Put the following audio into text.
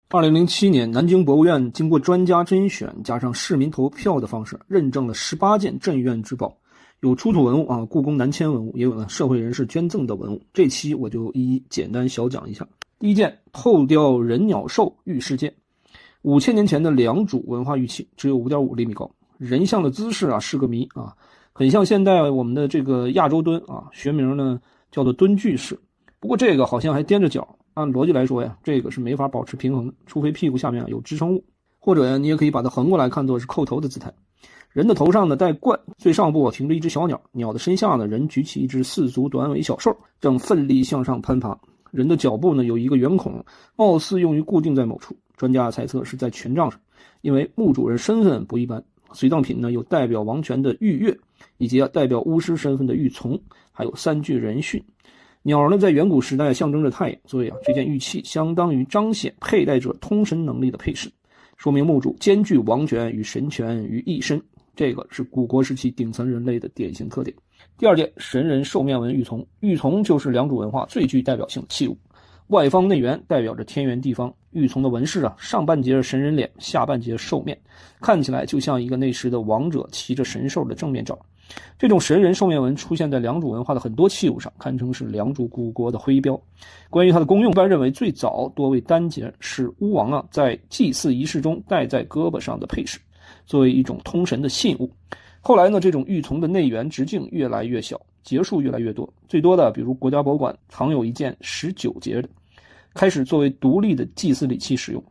2007年，南京博物院经过专家甄选加上市民投票的方式，认证了18件镇院之宝，有出土文物啊，故宫南迁文物，也有呢社会人士捐赠的文物。这期我就一一简单小讲一下。第一件，透雕人鸟兽玉饰件，5000年前的良渚文化玉器，只有5.5厘米高，人像的姿势啊是个谜啊，很像现代我们的这个亚洲蹲啊，学名呢叫做蹲踞式。不过这个好像还踮着脚。按逻辑来说呀，这个是没法保持平衡的，除非屁股下面有支撑物，或者呀，你也可以把它横过来看作是叩头的姿态。人的头上呢戴冠，最上部停着一只小鸟，鸟的身下呢人举起一只4足短尾小兽，正奋力向上攀爬。人的脚部呢有一个圆孔，貌似用于固定在某处，专家猜测是在权杖上，因为墓主人身份不一般。随葬品呢有代表王权的玉钺，以及代表巫师身份的玉琮，还有3句人训。鸟呢，在远古时代象征着太阳，所以这件玉器相当于彰显佩戴者通神能力的配饰，说明墓主兼具王权与神权于一身，这个是古国时期顶层人类的典型特点。第二件，神人兽面纹玉琮，玉琮就是良渚文化最具代表性的器物，外方内圆代表着天圆地方，玉琮的纹饰上半截神人脸，下半截兽面，看起来就像一个那时的王者骑着神兽的正面照。这种神人兽面纹出现在良渚文化的很多器物上，堪称是良渚古国的徽标。关于它的功用，一般认为最早多为单节，是巫王在祭祀仪式中戴在胳膊上的配饰，作为一种通神的信物。后来呢，这种玉琮的内圆直径越来越小，节数越来越多，最多的比如国家博物馆藏有一件19节的，开始作为独立的祭祀礼器使用。